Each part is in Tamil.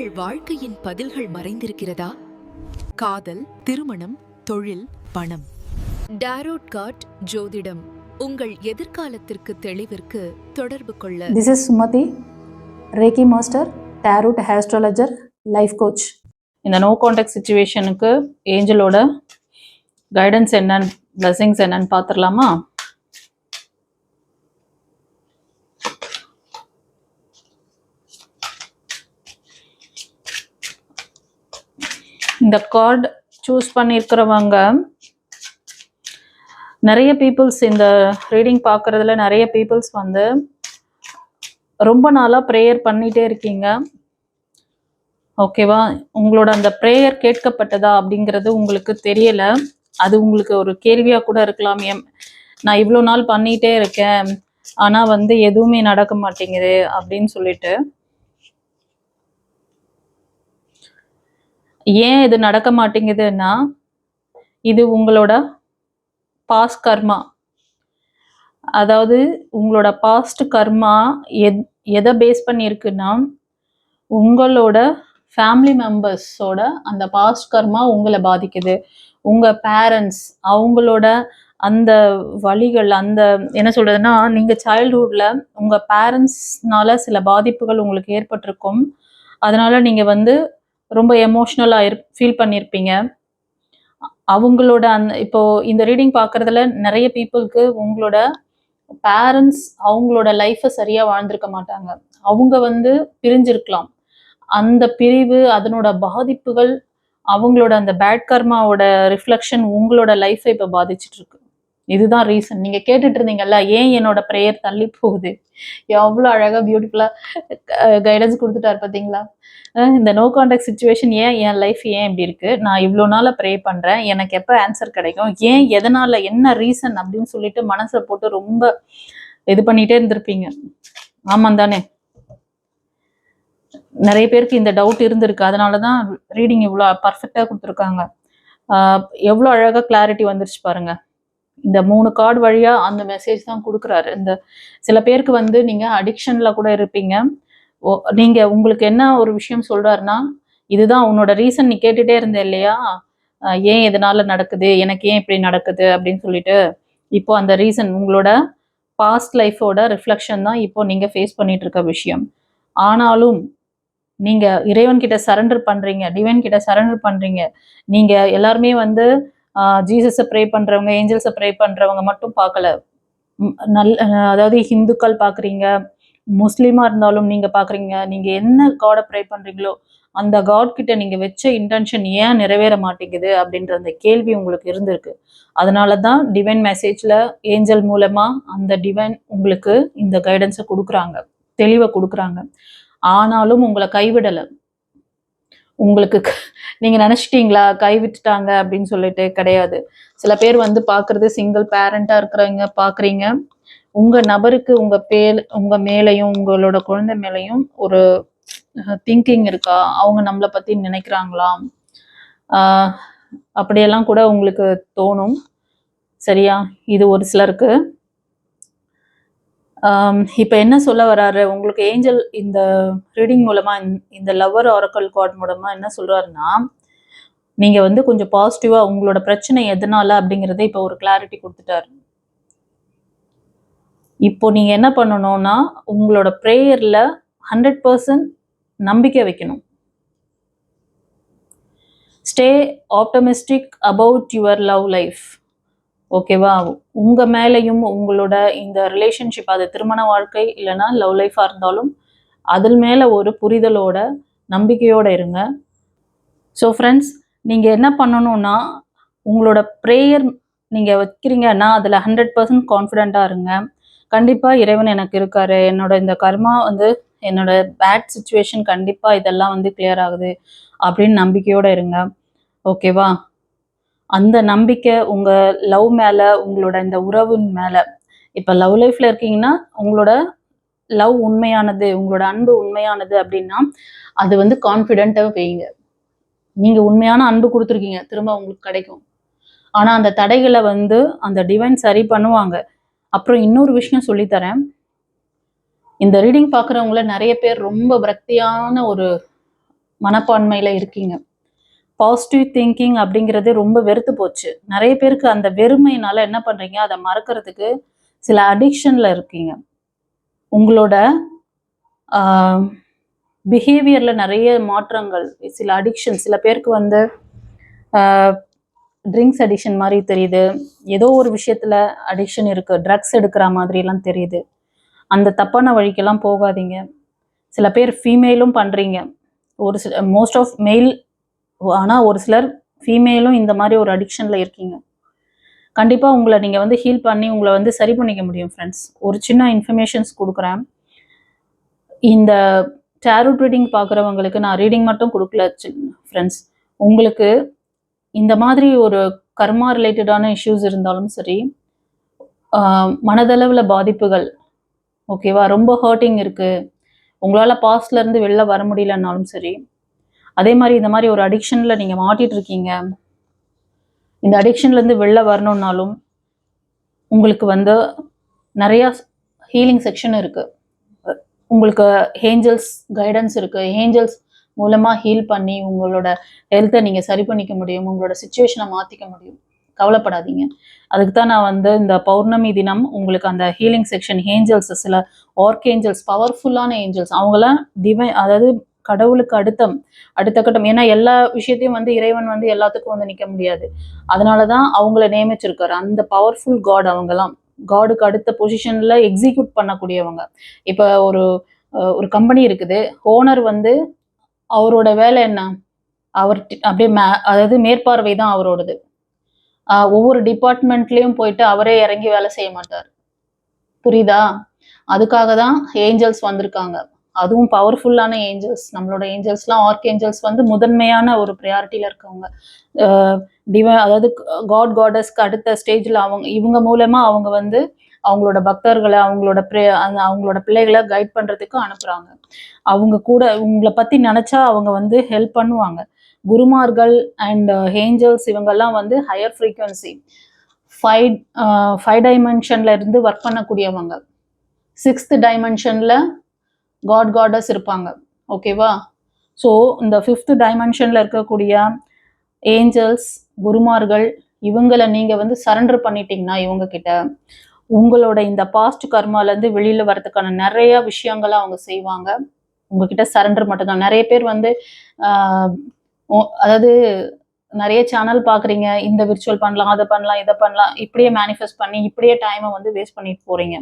உங்கள் வாழ்க்கையின் பதில்கள் மறைந்திருக்கிறதா? காதல், திருமணம், தொழில், பணம். டாரோட் கார்ட் ஜோதிடம் உங்கள் எதிர்காலத்திற்கு தெளிவிற்கு தொடர்பு கொள்ள. This is Sumati, Reiki Master, Tarot Astrologer, Life Coach. இந்த நோ கான்டாக்ட் சிச்சுவேஷனுக்கு ஏஞ்சலோட கைடன்ஸ் என்னன்னு, பிளஸிங்ஸ் என்னன்னு பார்த்துடலாமா? இந்த கார்டு சூஸ் பண்ணியிருக்கிறவங்க நிறைய பீப்புள்ஸ், இந்த ரீடிங் பார்க்குறதுல நிறைய பீப்புள்ஸ் வந்து ரொம்ப நாளாக ப்ரேயர் பண்ணிகிட்டே இருக்கீங்க. ஓகேவா? உங்களோட அந்த ப்ரேயர் கேட்கப்பட்டதா அப்படிங்கிறது உங்களுக்கு தெரியலை. அது உங்களுக்கு ஒரு கேள்வியாக கூட இருக்கலாம். நான் இவ்வளோ நாள் பண்ணிகிட்டே இருக்கேன், ஆனால் வந்து எதுவுமே நடக்க மாட்டேங்குது அப்படின்னு சொல்லிட்டு. ஏன் இது நடக்க மாட்டேங்குதுன்னா, இது உங்களோட பாஸ்ட் கர்மா. அதாவது உங்களோட பாஸ்ட் கர்மா எதை பேஸ் பண்ணியிருக்குன்னா, உங்களோட ஃபேமிலி மெம்பர்ஸோட அந்த பாஸ்ட் கர்மா உங்களை பாதிக்குது. உங்கள் பேரண்ட்ஸ் அவங்களோட அந்த வழிகள், அந்த என்ன சொல்கிறதுனா, நீங்கள் சைல்ட்ஹுட்டில் உங்கள் பேரண்ட்ஸ்னால சில பாதிப்புகள் உங்களுக்கு ஏற்பட்டிருக்கும். அதனால் நீங்கள் வந்து ரொம்ப எமோஷ்னலாக ஃபீல் பண்ணியிருப்பீங்க. அவங்களோட இப்போது இந்த ரீடிங் பார்க்குறதுல நிறைய பீப்புளுக்கு உங்களோட பேரண்ட்ஸ் அவங்களோட லைஃப்பை சரியாக வாழ்ந்திருக்க மாட்டாங்க. அவங்க வந்து பிரிஞ்சிருக்கலாம். அந்த பிரிவு, அதனோட பாதிப்புகள், அவங்களோட அந்த பேட் கர்மாவோட ரிஃப்ளெக்ஷன் உங்களோட லைஃப்பை இப்போ பாதிச்சுட்டு இருக்கு. இதுதான் ரீசன். நீங்கள் கேட்டுட்டு இருந்தீங்கல்ல, ஏன் என்னோட ப்ரேயர் தள்ளி போகுது? எவ்வளோ அழகாக பியூட்டிஃபுல்லாக கைடன்ஸ் கொடுத்துட்டாரு பார்த்தீங்களா? இந்த நோ கான்டாக்ட் சுச்சுவேஷன் என் லைஃப் ஏன் இப்படி இருக்குது? நான் இவ்வளோ நாளாக ப்ரே பண்ணுறேன், எனக்கு எப்போ ஆன்சர் கிடைக்கும்? ஏன், எதனால், என்ன ரீசன் அப்படின்னு சொல்லிட்டு மனசை போட்டு ரொம்ப இது பண்ணிகிட்டே இருந்திருப்பீங்க. ஆமாம் தானே? நிறைய பேருக்கு இந்த டவுட் இருந்திருக்கு. அதனால தான் ரீடிங் இவ்வளோ பர்ஃபெக்டாக கொடுத்துருக்காங்க. எவ்வளோ அழகாக கிளாரிட்டி வந்துருச்சு பாருங்க. இந்த 3 கார்டு வழியாக அந்த மெசேஜ் தான் கொடுக்குறாரு. இந்த சில பேருக்கு வந்து நீங்கள் அடிக்ஷனில் கூட இருப்பீங்க. நீங்கள் உங்களுக்கு என்ன ஒரு விஷயம் சொல்கிறாருன்னா, இதுதான் உன்னோட ரீசன். நீ கேட்டுகிட்டே இருந்த இல்லையா, ஏன் இதனால நடக்குது, எனக்கு ஏன் இப்படி நடக்குது அப்படின்னு சொல்லிட்டு. இப்போ அந்த ரீசன் உங்களோட பாஸ்ட் லைஃபோட ரிஃப்ளெக்ஷன் தான் இப்போ நீங்கள் ஃபேஸ் பண்ணிட்டு இருக்க விஷயம். ஆனாலும் நீங்கள் இறைவன்கிட்ட சரண்டர் பண்ணுறீங்க, டிவைன் கிட்ட சரண்டர் பண்ணுறீங்க. நீங்கள் எல்லாருமே வந்து ஜீசஸை ப்ரே பண்ணுறவங்க, ஏஞ்சல்ஸை ப்ரே பண்ணுறவங்க மட்டும் பார்க்கல. அதாவது ஹிந்துக்கள் பார்க்குறீங்க, முஸ்லீமாக இருந்தாலும் நீங்கள் பார்க்குறீங்க. நீங்கள் என்ன காடை ப்ரே பண்ணுறீங்களோ அந்த காட் கிட்ட நீங்கள் வச்ச இன்டென்ஷன் ஏன் நிறைவேற மாட்டேங்குது அப்படின்ற அந்த கேள்வி உங்களுக்கு இருந்திருக்கு. அதனால தான் டிவைன் மெசேஜில் ஏஞ்சல் மூலமாக அந்த டிவைன் உங்களுக்கு இந்த கைடன்ஸை கொடுக்குறாங்க, தெளிவை கொடுக்குறாங்க. ஆனாலும் உங்களை கைவிடலை. உங்களுக்கு நீங்கள் நினச்சிட்டிங்களா கைவிட்டுட்டாங்க அப்படின்னு சொல்லிட்டு? கிடையாது. சில பேர் வந்து பார்க்குறது சிங்கிள் பேரண்ட்டாக இருக்கிறவங்க பார்க்குறீங்க. உங்கள் நபருக்கு உங்கள் மேலேயும் உங்களோட குழந்தை மேலேயும் ஒரு திங்கிங் இருக்கா? அவங்க நம்மளை பற்றி நினைக்கிறாங்களாம், அப்படியெல்லாம் கூட உங்களுக்கு தோணும். சரியா? இது ஒரு சிலருக்கு. இப்போ என்ன சொல்ல வர்றாரு உங்களுக்கு ஏஞ்சல் இந்த ரீடிங் மூலமாக, இந்த லவ்வர் ஆரக்கல் கார்டு மூலமாக என்ன சொல்கிறாருன்னா, நீங்கள் வந்து கொஞ்சம் பாசிட்டிவாக உங்களோட பிரச்சனை எதனால அப்படிங்கிறத இப்போ ஒரு கிளாரிட்டி கொடுத்துட்டாரு. இப்போ நீங்கள் என்ன பண்ணணும்னா, உங்களோட ப்ரேயரில் 100% நம்பிக்கை வைக்கணும். Stay optimistic about your love life. ஓகேவா? உங்கள் மேலேயும் உங்களோட இந்த ரிலேஷன்ஷிப், அது திருமண வாழ்க்கை இல்லைன்னா லவ் லைஃபாக இருந்தாலும் அதில் மேலே ஒரு புரிதலோட நம்பிக்கையோடு இருங்க. ஸோ ஃப்ரெண்ட்ஸ், நீங்கள் என்ன பண்ணணும்னா, உங்களோட ப்ரேயர் நீங்கள் வைக்கிறீங்கன்னா அதில் 100% கான்ஃபிடெண்ட்டாக இருங்க. கண்டிப்பாக இறைவன் எனக்கு இருக்காரு, என்னோட இந்த கர்மா வந்து, என்னோட பேட் சுச்சுவேஷன் கண்டிப்பாக இதெல்லாம் வந்து கிளியர் ஆகுது அப்படின்னு நம்பிக்கையோடு இருங்க. ஓகேவா? அந்த நம்பிக்கை உங்கள் லவ் மேலே, உங்களோட இந்த உறவின் மேலே. இப்போ லவ் லைஃப்பில் இருக்கீங்கன்னா உங்களோட லவ் உண்மையானது, உங்களோட அன்பு உண்மையானது அப்படின்னா அது வந்து கான்ஃபிடென்ட்டாக வைங்க. நீங்கள் உண்மையான அன்பு கொடுத்துருக்கீங்க, திரும்ப உங்களுக்கு கிடைக்கும். ஆனால் அந்த தடைகளை வந்து அந்த டிவைன் சரி பண்ணுவாங்க. அப்புறம் இன்னொரு விஷயம் சொல்லித்தரேன். இந்த ரீடிங் பார்க்குறவங்கள நிறைய பேர் ரொம்ப விரக்தியான ஒரு மனப்பான்மையில இருக்கீங்க. பாசிட்டிவ் திங்கிங் அப்படிங்கிறது ரொம்ப வெறுத்து போச்சு. நிறைய பேருக்கு அந்த வெறுமையினால என்ன பண்றீங்க, அதை மறக்கிறதுக்கு சில அடிக்ஷன்ல இருக்கீங்க. உங்களோட பிஹேவியர்ல நிறைய மாற்றங்கள், சில அடிக்ஷன், சில பேருக்கு வந்து ட்ரிங்க்ஸ் அடிக்ஷன் மாதிரி தெரியுது, ஏதோ ஒரு விஷயத்துல அடிக்ஷன் இருக்கு, ட்ரக்ஸ் எடுக்கிற மாதிரிலாம் தெரியுது. அந்த தப்பான வழிக்கெல்லாம் போகாதீங்க. சில பேர் ஃபீமேலும் பண்றீங்க, ஒரு சில மோஸ்ட் ஆஃப் மெயில், ஆனால் ஒரு சிலர் ஃபீமேலும் இந்த மாதிரி ஒரு அடிக்ஷன்ல இருக்கீங்க. கண்டிப்பாக உங்களை நீங்கள் வந்து ஹீல் பண்ணி உங்களை வந்து சரி பண்ணிக்க முடியும் ஃப்ரெண்ட்ஸ். ஒரு சின்ன இன்ஃபர்மேஷன்ஸ் கொடுக்குறேன். இந்த டேரோட் ரீடிங் பார்க்குறவங்களுக்கு நான் ரீடிங் மட்டும் கொடுக்கல ஃப்ரெண்ட்ஸ். உங்களுக்கு இந்த மாதிரி ஒரு கர்மா ரிலேட்டடான இஷ்யூஸ் இருந்தாலும் சரி, மனதளவில் பாதிப்புகள், ஓகேவா, ரொம்ப ஹர்ட்டிங் இருக்குது, உங்களால் பாஸ்ட்லேருந்து வெளில வர முடியலன்னாலும் சரி, அதே மாதிரி இந்த மாதிரி ஒரு அடிக்ஷனில் நீங்கள் மாட்டிட்டு இருக்கீங்க, இந்த அடிக்ஷன்லேருந்து வெளில வரணுன்னாலும் உங்களுக்கு வந்து நிறையா ஹீலிங் செக்ஷன் இருக்குது. உங்களுக்கு ஏஞ்சல்ஸ் கைடன்ஸ் இருக்குது. ஏஞ்சல்ஸ் மூலமாக ஹீல் பண்ணி உங்களோட ஹெல்த்தை நீங்கள் சரி பண்ணிக்க முடியும், உங்களோட சுச்சுவேஷனை மாற்றிக்க முடியும். கவலைப்படாதீங்க. அதுக்கு தான் நான் வந்து இந்த பௌர்ணமி தினம் உங்களுக்கு அந்த ஹீலிங் செக்ஷன், ஏஞ்சல்ஸ், சில ஆர்க் ஏஞ்சல்ஸ், பவர்ஃபுல்லான ஏஞ்சல்ஸ், அவங்களாம் அதாவது கடவுளுக்கு அடுத்த கட்டம். ஏன்னா எல்லா விஷயத்தையும் வந்து இறைவன் வந்து எல்லாத்துக்கும் வந்து நிற்க முடியாது. அதனால தான் அவங்கள நியமிச்சிருக்காரு. அந்த பவர்ஃபுல் காட் அவங்கெல்லாம் காடுக்கு அடுத்த பொசிஷன்ல எக்ஸிக்யூட் பண்ணக்கூடியவங்க. இப்போ ஒரு கம்பெனி இருக்குது, ஓனர் வந்து அவரோட வேலை என்ன, அவர் அப்படியே அதாவது மேற்பார்வை தான் அவரோடது. ஒவ்வொரு டிபார்ட்மெண்ட்லயும் போயிட்டு அவரே இறங்கி வேலை செய்ய மாட்டார். புரியுதா? அதுக்காக தான் ஏஞ்சல்ஸ் வந்திருக்காங்க. அதுவும் பவர்ஃபுல்லான ஏஞ்சல்ஸ். நம்மளோட ஏஞ்சல்ஸ்லாம், ஆர்க் ஏஞ்சல்ஸ் வந்து முதன்மையான ஒரு ப்ரையாரிட்டியில இருக்கவங்க. அதாவது காட் காடஸ்க்கு அடுத்த ஸ்டேஜில் இவங்க மூலமா அவங்க வந்து அவங்களோட பக்தர்களை, அவங்களோட பிள்ளைகளை கைட் பண்றதுக்கு அனுப்புறாங்க. அவங்க கூட உங்களை பத்தி நினைச்சா அவங்க வந்து ஹெல்ப் பண்ணுவாங்க. குருமார்கள் அண்ட் ஏஞ்சல்ஸ் இவங்கெல்லாம் வந்து ஹையர் ஃப்ரீக்வன்சி 5 டைமென்ஷன்ல இருந்து ஒர்க் பண்ணக்கூடியவங்க. 6th டைமென்ஷன்ல காட் காடஸ் இருப்பாங்க. ஓகேவா? ஸோ இந்த 5th டைமென்ஷன்ல இருக்கக்கூடிய ஏஞ்சல்ஸ், குருமார்கள், இவங்களை நீங்க வந்து சரண்டர் பண்ணிட்டீங்கன்னா இவங்க கிட்ட, உங்களோட இந்த பாஸ்ட் கர்மாலேருந்து வெளியில வரதுக்கான நிறைய விஷயங்களை அவங்க செய்வாங்க. உங்ககிட்ட சரண்டர் மட்டும்தான். நிறைய பேர் வந்து அதாவது நிறைய சேனல் பார்க்குறீங்க, இந்த விர்ச்சுவல் பண்ணலாம், அதை பண்ணலாம், இதை பண்ணலாம், இப்படியே மேனிஃபெஸ்ட் பண்ணி இப்படியே டைமை வந்து வேஸ்ட் பண்ணிட்டு போறீங்க.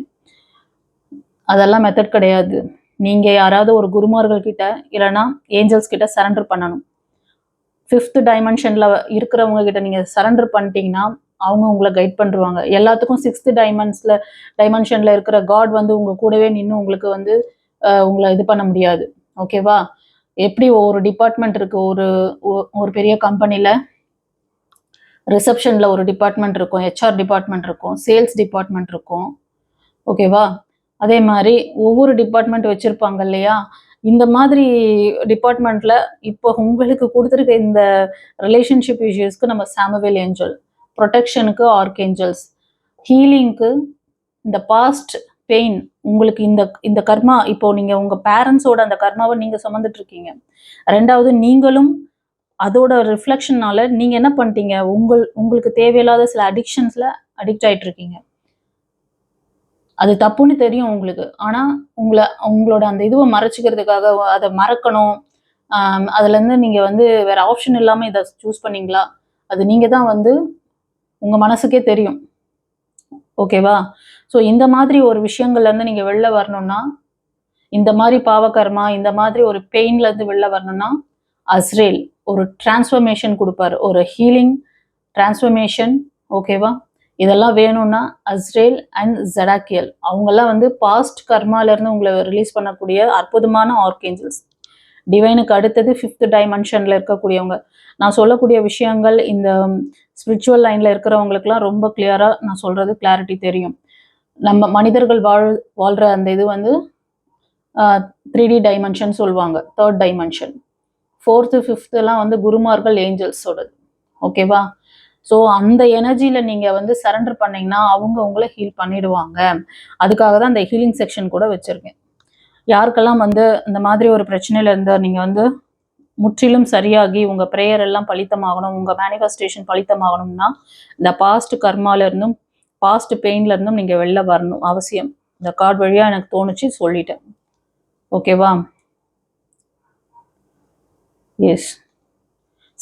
அதெல்லாம் மெத்தட் கிடையாது. நீங்க யாராவது ஒரு குருமார்கள் கிட்ட இல்லைன்னா ஏஞ்சல்ஸ் கிட்ட சரண்டர் பண்ணணும். 5th டைமென்ஷன்ல இருக்கிறவங்க கிட்ட நீங்க சரண்டர் பண்ணிட்டீங்கன்னா அவங்க உங்களை கைட் பண்ணுவாங்க. எல்லாத்துக்கும் 6th டைமென்ஷன்ல இருக்கிற காட் வந்து உங்க கூடவே நின்று உங்களுக்கு வந்து உங்களை இது பண்ண முடியாது. ஓகேவா? எப்படி ஒரு டிபார்ட்மெண்ட் இருக்கு, ஒரு பெரிய கம்பெனில ரிசப்ஷன்ல ஒரு டிபார்ட்மெண்ட் இருக்கும், ஹெச்ஆர் டிபார்ட்மெண்ட் இருக்கும், சேல்ஸ் டிபார்ட்மெண்ட் இருக்கும். ஓகேவா? அதே மாதிரி ஒவ்வொரு டிபார்ட்மெண்ட் வச்சிருப்பாங்க இல்லையா? இந்த மாதிரி டிபார்ட்மெண்ட்ல இப்போ உங்களுக்கு கொடுத்துருக்க இந்த ரிலேஷன்ஷிப் இஷ்யூஸ்க்கு நம்ம சாமுவேல் ஏஞ்சல், ப்ரொடெக்ஷனுக்கு ஆர்க் ஏஞ்சல்ஸ், ஹீலிங்க்கு இந்த பாஸ்ட் பெயின், உங்களுக்கு இந்த கர்மா, இப்போ நீங்க உங்க பேரண்ட்ஸோட அந்த கர்மாவை நீங்க சுமந்துட்டு இருக்கீங்க. ரெண்டாவது நீங்களும் அதோட ரிஃப்ளெக்ஷனால நீங்க என்ன பண்ணிட்டீங்க, உங்களுக்கு தேவையில்லாத சில அடிக்ஷன்ஸ்ல அடிக்ட் ஆயிட்டு இருக்கீங்க. அது தப்புன்னு தெரியும் உங்களுக்கு. ஆனா உங்களோட அந்த இதுவை மறைச்சிக்கிறதுக்காக அதை மறக்கணும், அதுல இருந்து நீங்க வந்து வேற ஆப்ஷன் இல்லாம இதை சூஸ் பண்ணீங்களா? அது நீங்க தான் வந்து உங்க மனசுக்கே தெரியும். ஓகேவா? ஸோ இந்த மாதிரி ஒரு விஷயங்கள்ல இருந்து நீங்க வெளில வரணும்னா, இந்த மாதிரி பாவகர்மா, இந்த மாதிரி ஒரு பெயின்ல இருந்து வெளில வரணும்னா அஸ்ரேல் ஒரு டிரான்ஸ்ஃபர்மேஷன் கொடுப்பாரு, ஒரு ஹீலிங் டிரான்ஸ்ஃபர்மேஷன். ஓகேவா? இதெல்லாம் வேணும்னா அஸ்ரேல் அண்ட் ஜடாக்கியல் அவங்கெல்லாம் வந்து பாஸ்ட் கர்மால இருந்து உங்களை ரிலீஸ் பண்ணக்கூடிய அற்புதமான ஆர்க்ஏஞ்சல்ஸ். டிவைனுக்கு அடுத்தது 5th டைமென்ஷன்ல இருக்கக்கூடியவங்க. நான் சொல்லக்கூடிய விஷயங்கள் இந்த ஸ்பிரிச்சுவல் லைன்ல இருக்கிறவங்களுக்குலாம் ரொம்ப கிளியரா நான் சொல்றது கிளாரிட்டி தெரியும். நம்ம மனிதர்கள் வாழ்ற அந்த இது வந்து 3D டைமென்ஷன் சொல்லுவாங்க, 3rd டைமென்ஷன். 4th 5th வந்து குருமார்கள் ஏஞ்சல்ஸோடது. ஓகேவா? ஸோ அந்த எனர்ஜியில நீங்க வந்து சரண்டர் பண்ணீங்கன்னா அவங்க உங்களை ஹீல் பண்ணிடுவாங்க. அதுக்காக தான் இந்த ஹீலிங் செக்ஷன் கூட வச்சிருக்கேன். யாருக்கெல்லாம் வந்து இந்த மாதிரி ஒரு பிரச்சனையில இருந்தா நீங்க வந்து முற்றிலும் சரியாகி உங்கள் ப்ரேயர் எல்லாம் பலித்தமாகணும், உங்கள் மேனிஃபெஸ்டேஷன் பலித்தமாகணும்னா இந்த பாஸ்ட் கர்மால இருந்தும் பாஸ்ட் பெயின்ல இருந்தும் நீங்கள் வெளில வரணும் அவசியம். இந்த கார்டு வழியாக எனக்கு தோணுச்சு, சொல்லிட்டேன். ஓகேவா? எஸ்.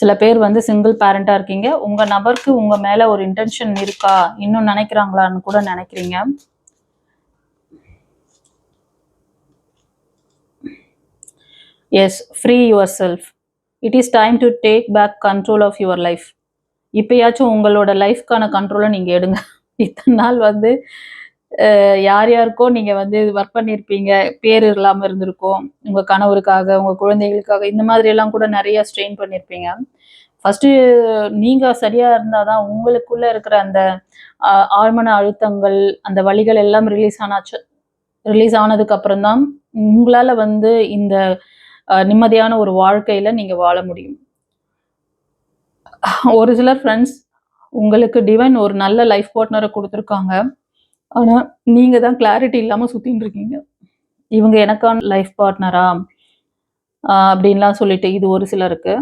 சில பேர் வந்து சிங்கிள் பேரண்டாக இருக்கீங்க. உங்கள் நபருக்கு உங்கள் மேலே ஒரு இன்டென்ஷன் இருக்கா, இன்னும் நினைக்கிறாங்களான்னு கூட நினைக்கிறீங்க. Yes, free yourself. It is time to take back control of your life. இப்போயாச்சும் உங்களோட லைஃப்க்கான கண்ட்ரோலை நீங்கள் எடுங்க. இத்தனை நாள் வந்து யார் யாருக்கோ நீங்கள் வந்து ஒர்க் பண்ணியிருப்பீங்க, பேர் இல்லாமல் இருந்திருக்கோம், உங்கள் கணவருக்காக, உங்கள் குழந்தைகளுக்காக, இந்த மாதிரி எல்லாம் கூட நிறைய ஸ்ட்ரெயின் பண்ணியிருப்பீங்க. ஃபஸ்ட்டு நீங்கள் சரியாக இருந்தால் தான் உங்களுக்குள்ளே இருக்கிற அந்த ஆழ்மன அழுத்தங்கள், அந்த வலிகள் எல்லாம் ரிலீஸ் ஆனதுக்கு அப்புறம் தான் உங்களால் வந்து இந்த நிம்மதியான ஒரு வாழ்க்கையில் நீங்கள் வாழ முடியும். ஒரு சிலர் ஃப்ரெண்ட்ஸ் உங்களுக்கு டிவைன் ஒரு நல்ல லைஃப் பார்ட்னரை கொடுத்துருக்காங்க. ஆனால் நீங்கள் தான் கிளாரிட்டி இல்லாமல் சுற்றின்னு இருக்கீங்க. இவங்க எனக்கான லைஃப் பார்ட்னரா அப்படின்லாம் சொல்லிட்டு இது ஒரு சிலருக்கு.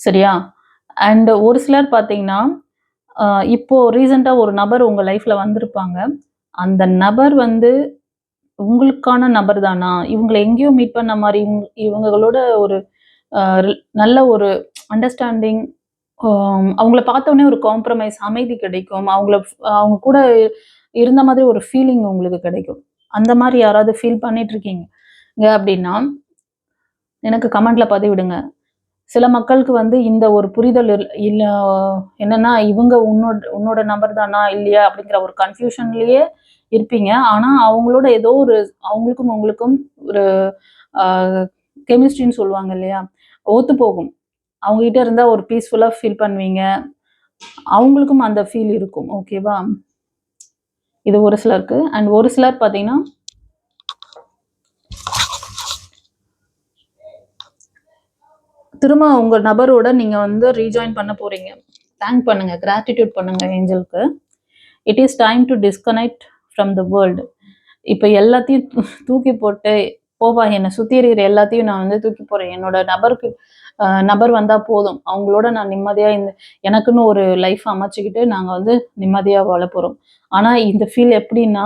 சரியா? அண்ட் ஒரு சிலர் பார்த்தீங்கன்னா இப்போ ரீசெண்டாக ஒரு நபர் உங்கள் லைஃப்பில் வந்திருப்பாங்க. அந்த நபர் வந்து உங்களுக்கான நபர் தானா, இவங்களை எங்கேயோ மீட் பண்ண மாதிரி, இவங்களோட ஒரு நல்ல ஒரு அண்டர்ஸ்டாண்டிங், அவங்கள பார்த்தோன்னே ஒரு காம்ப்ரமைஸ், அமைதி கிடைக்கும், அவங்க கூட இருந்த மாதிரி ஒரு ஃபீலிங் உங்களுக்கு கிடைக்கும். அந்த மாதிரி யாராவது ஃபீல் பண்ணிட்டு இருக்கீங்க அப்படின்னா எனக்கு கமெண்ட்ல பதிவிடுங்க. சில மக்களுக்கு வந்து இந்த ஒரு புரிதல் இல்லை, என்னன்னா இவங்க உன்னோட நம்பர் தானா இல்லையா அப்படிங்கிற ஒரு கன்ஃபியூஷன்லயே இருப்பீங்க. ஆனால் அவங்களோட ஏதோ ஒரு அவங்களுக்கும் உங்களுக்கும் ஒரு கெமிஸ்ட்ரின்னு சொல்லுவாங்க இல்லையா, ஒத்து போகும். அவங்ககிட்ட இருந்தால் ஒரு பீஸ்ஃபுல்லாக ஃபீல் பண்ணுவீங்க, அவங்களுக்கும் அந்த ஃபீல் இருக்கும். ஓகேவா? இது ஒரு சிலருக்கு. அண்ட் ஒரு சிலர் பார்த்தீங்கன்னா திரும்ப உங்கள் நபரோட நீங்கள் வந்து ரீஜாயின் பண்ண போகிறீங்க. தேங்க் பண்ணுங்கள், கிராட்டிடியூட் பண்ணுங்கள் ஏஞ்சலுக்கு. It is time to disconnect from the world. இப்போ எல்லாத்தையும் தூக்கி போட்டு போவா, என்னை சுற்றி இருக்கிற எல்லாத்தையும் நான் வந்து தூக்கி போகிறேன், என்னோட நபர் வந்தால் போதும், அவங்களோட நான் நிம்மதியாக எனக்குன்னு ஒரு லைஃப் அமைச்சிக்கிட்டு நாங்கள் வந்து நிம்மதியாக வாழ போகிறோம். ஆனால் இந்த ஃபீல் எப்படின்னா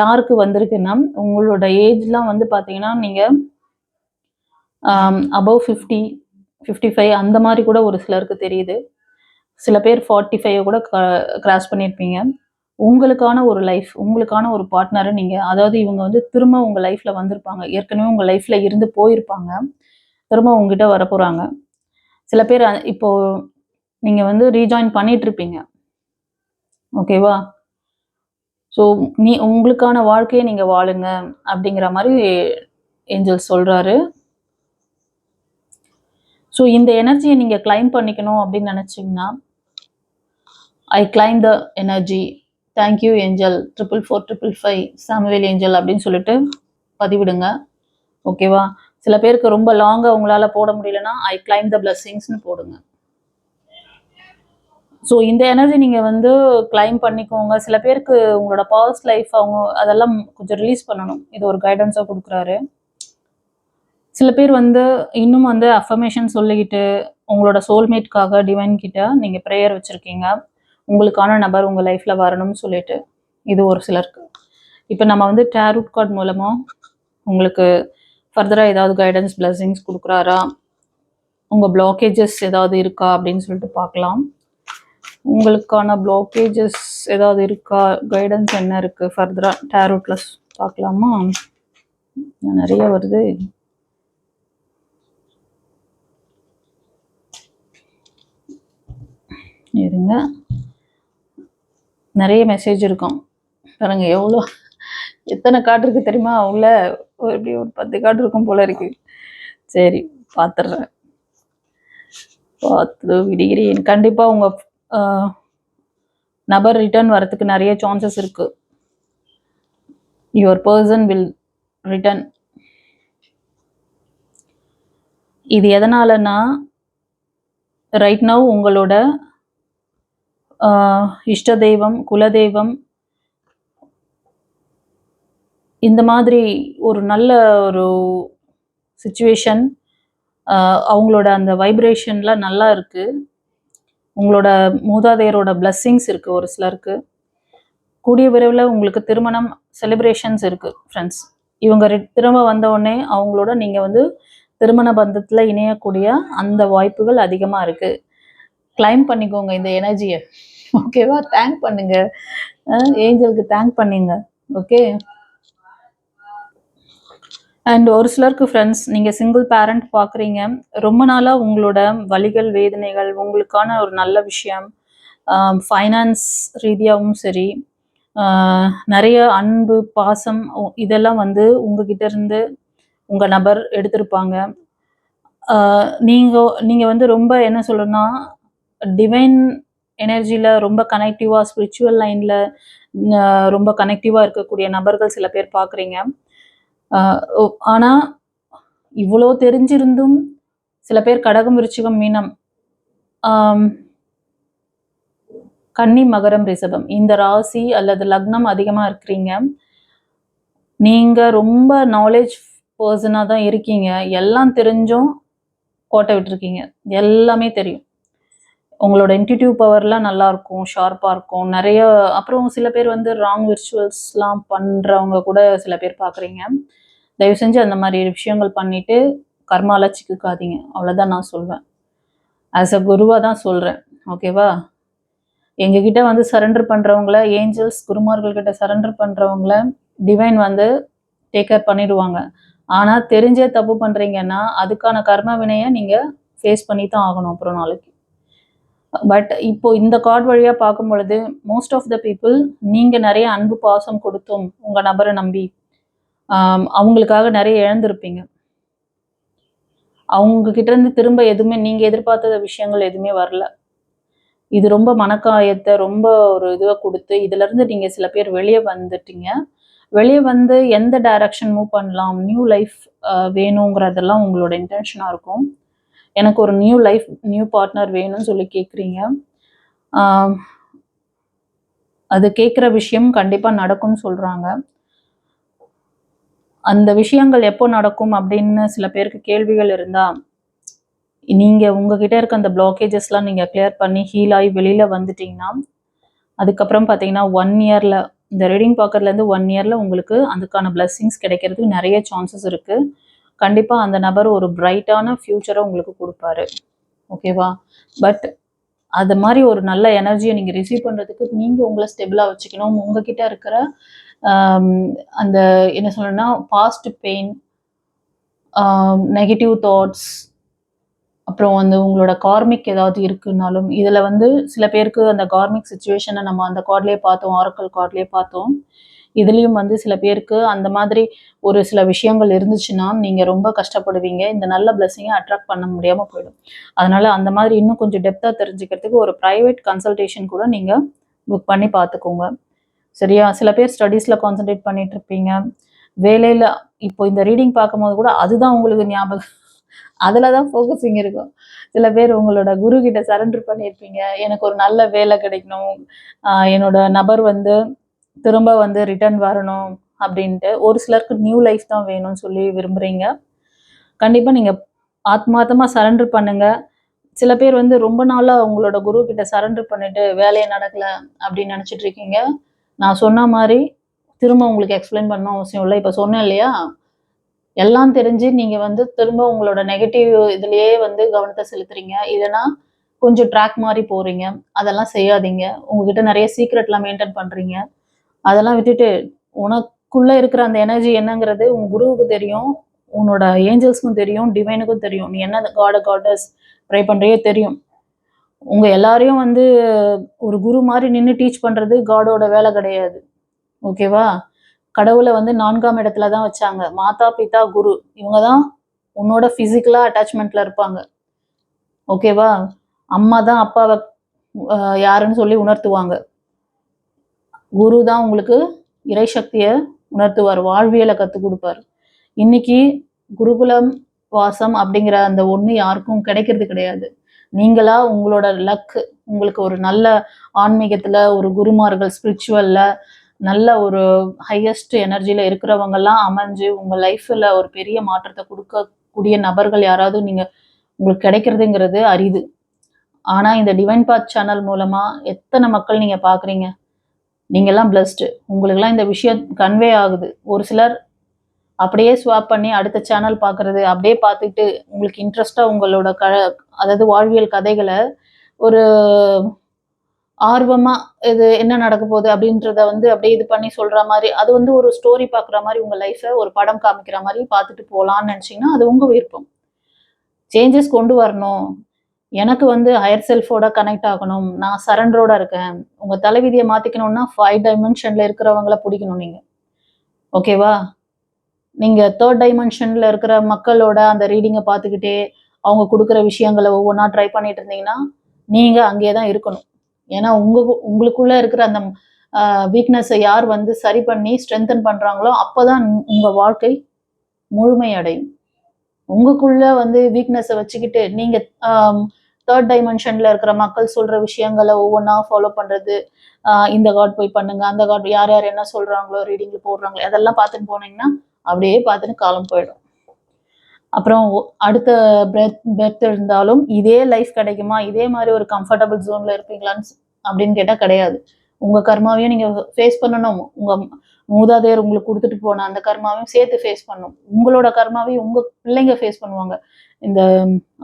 யாருக்கு வந்திருக்குன்னா, உங்களோட ஏஜ்லாம் வந்து பார்த்தீங்கன்னா நீங்கள் அபவ் 50, 55 அந்த மாதிரி கூட ஒரு சிலருக்கு தெரியுது. சில பேர் 45 கூட கிராஸ் பண்ணியிருப்பீங்க. உங்களுக்கான ஒரு லைஃப், உங்களுக்கான ஒரு பார்ட்னரை நீங்கள், அதாவது இவங்க வந்து திரும்ப உங்கள் லைஃப்பில் வந்திருப்பாங்க, ஏற்கனவே உங்கள் லைஃப்பில் இருந்து போயிருப்பாங்க, திரும்ப உங்ககிட்ட வர போகிறாங்க. சில பேர் இப்போது நீங்கள் வந்து ரீஜாயின் பண்ணிட்டு இருப்பீங்க. ஓகேவா? ஸோ உங்களுக்கான வாழ்க்கையை நீங்கள் வாழுங்க அப்படிங்கிற மாதிரி ஏஞ்சல் சொல்கிறாரு. ஸோ இந்த எனர்ஜியை நீங்கள் கிளைம் பண்ணிக்கணும் அப்படின்னு நினச்சிங்கன்னா, I claim the energy, thank you angel 44455 Samuel angel அப்படின்னு சொல்லிட்டு பதிவிடுங்க. ஓகேவா? சில பேருக்கு ரொம்ப லாங்காக உங்களால் போட முடியலன்னா ஐ கிளைம் த பிளஸ்ஸிங்ஸ்னு போடுங்க. ஸோ இந்த எனர்ஜி நீங்கள் வந்து கிளைம் பண்ணிக்கோங்க. சில பேருக்கு உங்களோட பாஸ்ட் லைஃப் அதெல்லாம் கொஞ்சம் ரிலீஸ் பண்ணணும். இது ஒரு கைடன்ஸாக கொடுக்குறாரு. சில பேர் வந்து இன்னும் வந்து அஃபர்மேஷன் சொல்லிக்கிட்டு உங்களோட சோல்மேட்காக டிவைன் கிட்ட நீங்கள் ப்ரேயர் வச்சுருக்கீங்க, உங்களுக்கான நபர் உங்கள் லைஃப்பில் வரணும்னு சொல்லிட்டு. இது ஒரு சிலருக்கு. இப்போ நம்ம வந்து டேரோட் கார்டு மூலமாக உங்களுக்கு ஃபர்தராக ஏதாவது கைடன்ஸ் பிளஸ்ஸிங்ஸ் கொடுக்குறாரா, உங்கள் பிளாக்கேஜஸ் ஏதாவது இருக்கா அப்படின்னு சொல்லிட்டு பார்க்கலாம். உங்களுக்கான பிளாக்கேஜஸ் ஏதாவது இருக்கா, கைடன்ஸ் என்ன இருக்குது ஃபர்தராக டேரோட்ல பார்க்கலாமா? நிறைய வருது. இருங்க, நிறைய மெசேஜ் இருக்கும் பாருங்க. எத்தனை கார்டு இருக்குது தெரியுமா? உள்ள எப்படி ஒரு 10 கார்டு இருக்கும் போல இருக்கு. சரி, பார்த்துட்றேன், பார்த்து விடுகிறேன். கண்டிப்பாக உங்கள் நபர் ரிட்டர்ன் வரத்துக்கு நிறைய சான்சஸ் இருக்கு. Your person will return. இது எதனாலனா, ரைட் நவ் உங்களோட இஷ்ட தெய்வம், குலதெய்வம், இந்த மாதிரி ஒரு நல்ல ஒரு சுச்சுவேஷன், அவங்களோட அந்த வைப்ரேஷன்லாம் நல்லா இருக்கு. உங்களோட மூதாதையரோட பிளஸ்ஸிங்ஸ் இருக்கு ஒரு சிலருக்கு. கூடிய விரைவில் உங்களுக்கு திருமணம் செலிப்ரேஷன்ஸ் இருக்கு ஃப்ரெண்ட்ஸ். இவங்க திரும்ப வந்த உடனே அவங்களோட நீங்க வந்து திருமண பந்தத்துல இணையக்கூடிய அந்த வாய்ப்புகள் அதிகமா இருக்கு. கிளைம் பண்ணிக்கோங்க இந்த எனர்ஜியை. ஓகேவா? தேங்க் பண்ணுங்க, ஏஞ்சலுக்கு தேங்க் பண்ணுங்க. ஓகே. அண்ட் ஒரு சிலருக்கு ஃப்ரெண்ட்ஸ், நீங்கள் சிங்கிள் பேரண்ட் பார்க்குறீங்க, ரொம்ப நாளாக உங்களோட வலிகள் வேதனைகள், உங்களுக்கான ஒரு நல்ல விஷயம், ஃபைனான்ஸ் ரீதியாகவும் சரி, நிறைய அன்பு பாசம் இதெல்லாம் வந்து உங்ககிட்ட இருந்து உங்கள் நபர் எடுத்திருப்பாங்க. நீங்கள் வந்து ரொம்ப என்ன சொல்லணும்னா டிவைன் எனர்ஜியில் ரொம்ப கனெக்டிவாக, ஸ்பிரிச்சுவல் லைனில் ரொம்ப கனெக்டிவாக இருக்கக்கூடிய நபர்கள் சில பேர் பார்க்குறீங்க. ஆனால் இவ்வளோ தெரிஞ்சிருந்தும் சில பேர் கடகம், விருச்சிகம், மீனம், கன்னி, மகரம், ரிஷபம் இந்த ராசி அல்லது லக்னம் அதிகமாக இருக்கிறீங்க. நீங்கள் ரொம்ப நாலேஜ் பர்சனாக தான் இருக்கீங்க. எல்லாம் தெரிஞ்சும் கோட்டை விட்டுருக்கீங்க. எல்லாமே தெரியும். உங்களோட இன்ட்யூட்டிவ் பவர்லாம் நல்லா இருக்கும், ஷார்ப்பாக இருக்கும். நிறைய அப்புறம் சில பேர் வந்து ராங் விர்ச்சுவல்ஸ்லாம் பண்ணுறவங்க கூட சில பேர் பார்க்குறீங்க. தயவு செஞ்சு அந்த மாதிரி விஷயங்கள் பண்ணிட்டு கர்மாலாம் சிக்காதீங்க. அவ்வளோதான் நான் சொல்வேன். ஆஸ் அ குருவாக தான் சொல்கிறேன். ஓகேவா? எங்ககிட்ட வந்து சரண்டர் பண்ணுறவங்கள, ஏஞ்சல்ஸ் குருமார்கள்கிட்ட சரண்டர் பண்ணுறவங்கள டிவைன் வந்து டேக் கேர் பண்ணிடுவாங்க. ஆனால் தெரிஞ்சே தப்பு பண்ணுறீங்கன்னா அதுக்கான கர்ம வினையை நீங்கள் ஃபேஸ் பண்ணி தான் ஆகணும் அப்புறம் நாளைக்கு. பட் இப்போ இந்த கார்டு வழியாக பார்க்கும் பொழுது மோஸ்ட் ஆஃப் த பீப்புள் நீங்கள் நிறைய அன்பு பாசம் கொடுத்தும் உங்கள் நபரை நம்பி அவங்களுக்காக நிறைய இழந்திருப்பீங்க. அவங்க கிட்ட இருந்து திரும்ப எதுவுமே நீங்கள் எதிர்பார்த்த விஷயங்கள் எதுவுமே வரல. இது ரொம்ப மனக்காயத்தை ரொம்ப ஒரு இதுவை கொடுத்து இதிலிருந்து நீங்கள் சில பேர் வெளியே வந்துட்டீங்க. வெளியே வந்து எந்த டைரக்ஷன் மூவ் பண்ணலாம், நியூ லைஃப் வேணுங்கிறதெல்லாம் உங்களோட இன்டென்ஷனாக இருக்கும். எனக்கு ஒரு நியூ லைஃப், நியூ பார்ட்னர் வேணும்னு சொல்லி கேட்குறீங்க. அது கேட்குற விஷயம் கண்டிப்பாக நடக்கும்னு சொல்கிறாங்க. அந்த விஷயங்கள் எப்போ நடக்கும் அப்படின்னு சில பேருக்கு கேள்விகள் இருந்தால், நீங்கள் உங்ககிட்ட இருக்க அந்த பிளாக்கேஜஸ்லாம் நீங்கள் கிளியர் பண்ணி ஹீல் ஆகி வெளியில் வந்துட்டிங்கன்னா, அதுக்கப்புறம் பார்த்தீங்கன்னா 1 இயரில் இந்த ரீடிங் பார்க்கறதுலேருந்து 1 இயரில் உங்களுக்கு அதுக்கான பிளஸ்ஸிங்ஸ் கிடைக்கிறதுக்கு நிறைய சான்சஸ் இருக்குது. கண்டிப்பாக அந்த நபர் ஒரு பிரைட்டான ஃப்யூச்சரை உங்களுக்கு கொடுப்பாரு. ஓகேவா? பட் அது மாதிரி ஒரு நல்ல எனர்ஜியை நீங்கள் ரிசீவ் பண்ணுறதுக்கு நீங்கள் உங்களை ஸ்டெபிளாக வச்சுக்கணும். உங்ககிட்ட இருக்கிற அந்த என்ன சொல்லணும்னா பாஸ்ட் பெயின், நெகட்டிவ் தாட்ஸ், அப்புறம் வந்து உங்களோட கார்மிக் ஏதாவது இருக்குன்னாலும் இதில் வந்து சில பேருக்கு அந்த கார்மிக் சுச்சுவேஷனை நம்ம அந்த கார்ட்லேயே பார்த்தோம், ஆரக்கல் கார்ட்லேயே பார்த்தோம். இதுலேயும் வந்து சில பேருக்கு அந்த மாதிரி ஒரு சில விஷயங்கள் இருந்துச்சுன்னா நீங்கள் ரொம்ப கஷ்டப்படுவீங்க. இந்த நல்ல பிளெஸிங்கை அட்ராக்ட் பண்ண முடியாமல் போயிடும். அதனால் அந்த மாதிரி இன்னும் கொஞ்சம் டெப்த்தாக தெரிஞ்சுக்கிறதுக்கு ஒரு ப்ரைவேட் கன்சல்டேஷன் கூட நீங்கள் புக் பண்ணி பார்த்துக்கோங்க. சரியா? சில பேர் ஸ்டடீஸில் கான்சன்ட்ரேட் பண்ணிட்டு இருப்பீங்க, வேலையில். இப்போ இந்த ரீடிங் பார்க்கும்போது கூட அதுதான் உங்களுக்கு ஞாபகம், அதில் தான் ஃபோக்கஸிங் இருக்கும். சில பேர் உங்களோட குரு கிட்ட சரண்டர் பண்ணியிருப்பீங்க, எனக்கு ஒரு நல்ல வேலை கிடைக்கணும், என்னோட நபர் வந்து திரும்ப வந்து ரிட்டர்ன் வரணும் அப்படின்ட்டு. ஒரு சிலருக்கு நியூ லைஃப் தான் வேணும்னு சொல்லி விரும்புகிறீங்க. கண்டிப்பாக நீங்கள் ஆத்மார்த்தமாக சரண்டர் பண்ணுங்கள். சில பேர் வந்து ரொம்ப நாளாக உங்களோட குரு கிட்ட சரண்டர் பண்ணிட்டு வேலையை நடக்கலை அப்படின்னு நினச்சிட்டு இருக்கீங்க. நான் சொன்ன மாதிரி திரும்ப உங்களுக்கு எக்ஸ்பிளைன் பண்ணணும் அவசியம் இல்லை. இப்போ சொன்னேன் இல்லையா, எல்லாம் தெரிஞ்சு நீங்கள் வந்து திரும்ப உங்களோட நெகட்டிவ் இதுலேயே வந்து கவனத்தை செலுத்துறீங்க. இல்லைன்னா கொஞ்சம் ட்ராக் மாதிரி போகிறீங்க. அதெல்லாம் செய்யாதீங்க. உங்ககிட்ட நிறைய சீக்ரெட்லாம் மெயின்டைன் பண்ணுறீங்க. அதெல்லாம் விட்டுட்டு உனக்குள்ளே இருக்கிற அந்த எனர்ஜி என்னங்கிறது உன் குருவுக்கு தெரியும், உன்னோட ஏஞ்சல்ஸ்க்கும் தெரியும், டிவைனுக்கும் தெரியும். நீ என்ன காடஸ் ப்ரே பண்ணுறியோ தெரியும். உங்கள் எல்லாரையும் வந்து ஒரு குரு மாதிரி நின்று டீச் பண்ணுறது காடோட வேலை கிடையாது. ஓகேவா? கடவுளை வந்து 4ஆம் இடத்துல தான் வச்சாங்க. மாதா, பிதா, குரு இவங்க தான் உன்னோட ஃபிசிக்கலாக அட்டாச்மெண்ட்டில் இருப்பாங்க. ஓகேவா? அம்மா தான் அப்பாவை யாருன்னு சொல்லி உணர்த்துவாங்க. குரு தான் உங்களுக்கு இறை சக்தியை உணர்த்துவார், வாழ்வியலை கற்றுக் கொடுப்பார். இன்னைக்கு குருகுலம் வாசம் அப்படிங்கிற அந்த ஒன்று யாருக்கும் கிடைக்கிறது கிடையாது. நீங்களா உங்களோட லக், உங்களுக்கு ஒரு நல்ல ஆன்மீகத்தில் ஒரு குருமார்கள், ஸ்பிரிச்சுவலில் நல்ல ஒரு ஹையஸ்ட் எனர்ஜியில் இருக்கிறவங்கெல்லாம் அமைஞ்சு உங்கள் லைஃப்பில் ஒரு பெரிய மாற்றத்தை கொடுக்கக்கூடிய நபர்கள் யாராவது உங்களுக்கு கிடைக்கிறதுங்கிறது அரிது. ஆனால் இந்த டிவைன் பாத் சேனல் மூலமாக எத்தனை மக்கள் நீங்கள் பார்க்குறீங்க. நீங்கள்லாம் பிளஸ்டு. உங்களுக்கெல்லாம் இந்த விஷயம் கன்வே ஆகுது. ஒரு சிலர் அப்படியே ஸ்வாப் பண்ணி அடுத்த சேனல் பார்க்குறது, அப்படியே பார்த்துட்டு உங்களுக்கு இன்ட்ரெஸ்டாக உங்களோட அதாவது வாழ்வியல் கதைகளை ஒரு ஆர்வமாக இது என்ன நடக்க போகுது அப்படின்றத அப்படியே இது பண்ணி சொல்கிற மாதிரி, அது ஒரு ஸ்டோரி பார்க்குற மாதிரி உங்கள் லைஃப்பை ஒரு படம் காமிக்கிற மாதிரி பார்த்துட்டு போகலான்னு நினச்சிங்கன்னா அது உங்கள் விருப்பம். சேஞ்சஸ் கொண்டு வரணும், எனக்கு ஹையர் செல்ஃபோட கனெக்ட் ஆகணும், நான் சரண்டரோட இருக்கேன், உங்கள் தலைவிதியை மாற்றிக்கணும்னா 5 டைமென்ஷனில் இருக்கிறவங்கள பிடிக்கணும் நீங்கள். ஓகேவா? நீங்கள் 3rd டைமென்ஷனில் இருக்கிற மக்களோட அந்த ரீடிங்கை பார்த்துக்கிட்டே அவங்க கொடுக்குற விஷயங்களை ஒவ்வொன்றா ட்ரை பண்ணிட்டு இருந்தீங்கன்னா நீங்கள் அங்கேயே தான் இருக்கணும். ஏன்னா உங்களுக்குள்ளே இருக்கிற அந்த வீக்னஸை யார் சரி பண்ணி ஸ்ட்ரென்தன் பண்ணுறாங்களோ அப்போ தான் உங்கள் வாழ்க்கை முழுமையடையும். உங்களுக்குள்ளே வீக்னஸை வச்சுக்கிட்டு நீங்கள் 3rd டைமென்ஷனில் இருக்கிற மக்கள் சொல்கிற விஷயங்களை ஒவ்வொன்றா ஃபாலோ பண்ணுறது, இந்த கார்டு போய் பண்ணுங்க, அந்த கார்டு யார் யார் என்ன சொல்கிறாங்களோ ரீடிங்கில் போடுறாங்களோ அதெல்லாம் பார்த்துட்டு போனீங்கன்னா அப்படியே பார்த்துட்டு காலம் போயிடும். அப்புறம் அடுத்த பெர்த் இருந்தாலும் இதே லைஃப் கிடைக்குமா, இதே மாதிரி ஒரு கம்ஃபர்டபுள் ஜோனில் இருப்பீங்களான்னு அப்படின்னு கேட்டால் கிடையாது. உங்கள் கர்மாவையும் நீங்கள் ஃபேஸ் பண்ணணும், உங்கள் மூதாதையர் உங்களுக்கு கொடுத்துட்டு போன அந்த கர்மாவையும் சேர்த்து ஃபேஸ் பண்ணணும், உங்களோட கர்மாவையும் உங்கள் பிள்ளைங்க ஃபேஸ் பண்ணுவாங்க. இந்த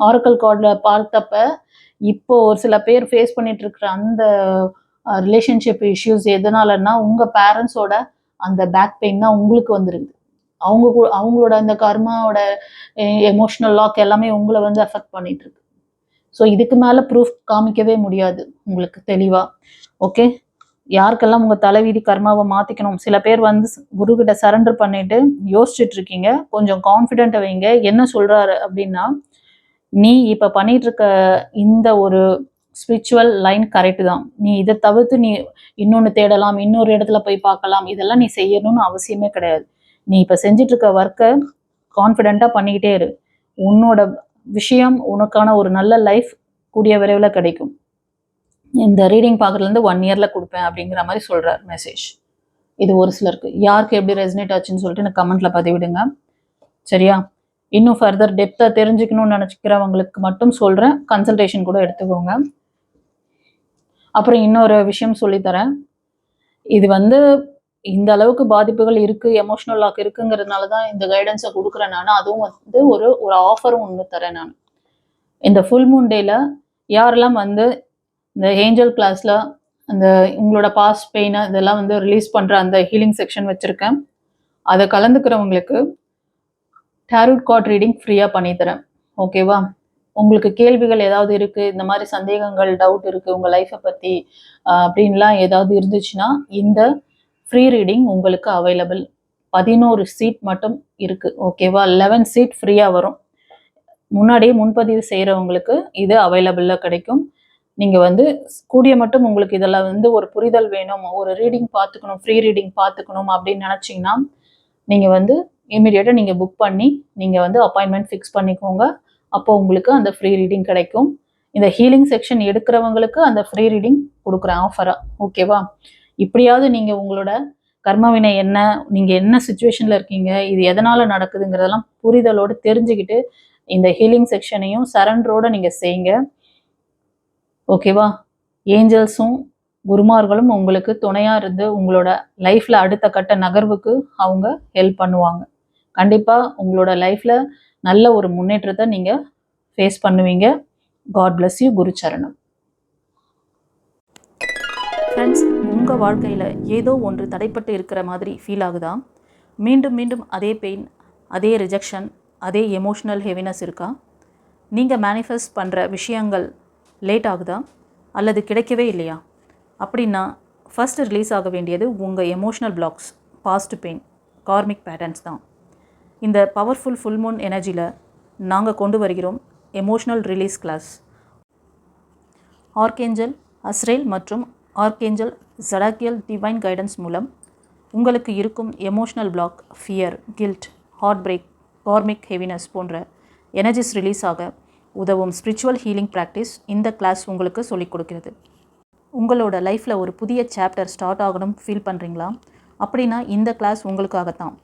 ஆரக்கல் கார்டில் பார்த்தப்ப இப்போ ஒரு சில பேர் ஃபேஸ் பண்ணிட்டு இருக்கிற அந்த ரிலேஷன்ஷிப் இஷ்யூஸ் எதனாலன்னா உங்கள் பேரண்ட்ஸோட அந்த பேக் பெயின் தான் உங்களுக்கு வந்துருக்குது. அவங்களோட அந்த கர்மாவோட எமோஷ்னல் லாக் எல்லாமே உங்களை அஃபெக்ட் பண்ணிட்டு இருக்கு. ஸோ இதுக்கு மேலே ப்ரூஃப் காமிக்கவே முடியாது உங்களுக்கு தெளிவாக. ஓகே, யாருக்கெல்லாம் உங்கள் தலைவிதி கர்மாவை மாற்றிக்கணும், சில பேர் குருக்கிட்ட சரண்டர் பண்ணிட்டு யோசிச்சுட்டு இருக்கீங்க, கொஞ்சம் கான்ஃபிடென்ட்டை வைங்க. என்ன சொல்கிறாரு அப்படின்னா, நீ இப்போ பண்ணிட்டு இருக்க இந்த ஒரு ஸ்பிரிச்சுவல் லைன் கரெக்டு தான், நீ இதை தவிர்த்து நீ இன்னொன்று தேடலாம், இன்னொரு இடத்துல போய் பார்க்கலாம், இதெல்லாம் நீ செய்யணும்னு அவசியமே கிடையாது. நீ இப்போ செஞ்சிட்டு இருக்க ஒர்க்கை கான்ஃபிடென்ட்டாக பண்ணிக்கிட்டே இரு. உன்னோட விஷயம், உனக்கான ஒரு நல்ல லைஃப் கூடிய விரைவில் கிடைக்கும். இந்த ரீடிங் பார்க்குறதுலேருந்து 1 இயரில் கொடுப்பேன் அப்படிங்கிற மாதிரி சொல்கிறார் மெசேஜ். இது ஒரு சிலருக்கு, யாருக்கு எப்படி ரெசனேட் ஆச்சுன்னு சொல்லிட்டு எனக்கு கமெண்ட்டில் பதிவிடுங்க. சரியா? இன்னும் ஃபர்தர் டெப்த்தாக தெரிஞ்சுக்கணும்னு நினச்சிக்கிறவங்களுக்கு மட்டும் சொல்கிறேன், கன்சல்டேஷன் கூட எடுத்துக்கோங்க. அப்புறம் இன்னொரு விஷயம் சொல்லித்தரேன். இது இந்த அளவுக்கு பாதிப்புகள் இருக்குது, எமோஷ்னல் லாக் இருக்குங்கிறதுனால தான் இந்த கைடன்ஸை கொடுக்குறேன் நான். அதுவும் ஒரு ஆஃபரும் ஒன்று தரேன் நான். இந்த ஃபுல் மூன் டேயில் யாரெல்லாம் இந்த ஏஞ்சல் கிளாஸில் அந்த உங்களோட பாஸ்ட் பெயினை இதெல்லாம் ரிலீஸ் பண்ணுற அந்த ஹீலிங் செக்ஷன் வச்சுருக்கேன், அதை கலந்துக்கிறவங்களுக்கு டேரோட் கார்ட் ரீடிங் ஃப்ரீயாக பண்ணித்தரேன். ஓகேவா? உங்களுக்கு கேள்விகள் ஏதாவது இருக்குது, இந்த மாதிரி சந்தேகங்கள், டவுட் இருக்குது உங்கள் லைஃப்பை பற்றி அப்படின்லாம் ஏதாவது இருந்துச்சுன்னா இந்த ஃப்ரீ ரீடிங் உங்களுக்கு அவைலபிள். 11 சீட் மட்டும் இருக்குது. ஓகேவா? 11 சீட் ஃப்ரீயாக வரும். முன்னாடியே முன்பதிவு செய்கிறவங்களுக்கு இது அவைலபிளாக கிடைக்கும். நீங்கள் கூடிய மட்டும் உங்களுக்கு இதில் ஒரு புரிதல் வேணும், ஒரு ரீடிங் பார்த்துக்கணும், ஃப்ரீ ரீடிங் பார்த்துக்கணும் அப்படின்னு நினச்சிங்கன்னா நீங்கள் இமீடியட்டாக நீங்கள் புக் பண்ணி நீங்கள் அப்பாயின்மெண்ட் ஃபிக்ஸ் பண்ணிக்கோங்க. அப்போ உங்களுக்கு அந்த ஃப்ரீ ரீடிங் கிடைக்கும். இந்த ஹீலிங் செக்ஷன் எடுக்கிறவங்களுக்கு அந்த ஃப்ரீ ரீடிங் கொடுக்குறேன் ஆஃபராக. ஓகேவா? இப்படியாவது நீங்கள் உங்களோட கர்மவினை என்ன, நீங்கள் என்ன சுச்சுவேஷனில் இருக்கீங்க, இது எதனால் நடக்குதுங்கிறதெல்லாம் புரிதலோடு தெரிஞ்சுக்கிட்டு இந்த ஹீலிங் செக்ஷனையும் சரண்டரோடு நீங்கள் செய்யுங்க. ஓகேவா? ஏஞ்சல்ஸும் குருமார்களும் உங்களுக்கு துணையாக இருந்து உங்களோட லைஃப்பில் அடுத்த கட்ட நகர்வுக்கு அவங்க ஹெல்ப் பண்ணுவாங்க. கண்டிப்பாக உங்களோட லைஃப்பில் நல்ல ஒரு முன்னேற்றத்தை நீங்கள் ஃபேஸ் பண்ணுவீங்க. God bless you. குரு சரணம். ஃப்ரெண்ட்ஸ், உங்கள் வாழ்க்கையில் ஏதோ ஒன்று தடைப்பட்டு இருக்கிற மாதிரி ஃபீல் ஆகுதா? மீண்டும் மீண்டும் அதே பெயின், அதே ரிஜெக்ஷன், அதே எமோஷ்னல் ஹெவினஸ் இருக்கா? நீங்கள் மேனிஃபெஸ்ட் பண்ணுற விஷயங்கள் லேட் ஆகுதா அல்லது கிடைக்கவே இல்லையா? அப்படின்னா ஃபஸ்ட்டு ரிலீஸ் ஆக வேண்டியது உங்கள் emotional blocks, past pain, karmic patterns தான். இந்த பவர்ஃபுல் ஃபுல் மூன் எனர்ஜியில் நாங்கள் கொண்டு வருகிறோம் emotional release class. Archangel Azrael மற்றும் ஆர்கேஞ்சல் ஜடாக்கியல் டிவைன் கைடன்ஸ் மூலம் உங்களுக்கு இருக்கும் emotional block, fear, guilt, heartbreak, karmic heaviness போன்ற எனர்ஜிஸ் ரிலீஸ் ஆக உதவும் ஸ்பிரிச்சுவல் ஹீலிங் ப்ராக்டிஸ் இந்த கிளாஸ் உங்களுக்கு சொல்லிக் கொடுக்கிறது. உங்களோட லைஃப்பில் ஒரு புதிய சாப்டர் ஸ்டார்ட் ஆகணும் ஃபீல் பண்ணுறீங்களா? அப்படின்னா இந்த கிளாஸ் உங்களுக்காகத்தான்.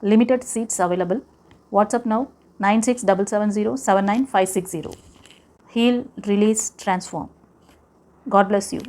Limited seats available. WhatsApp now 9677079560. Heal, release, transform. God bless you.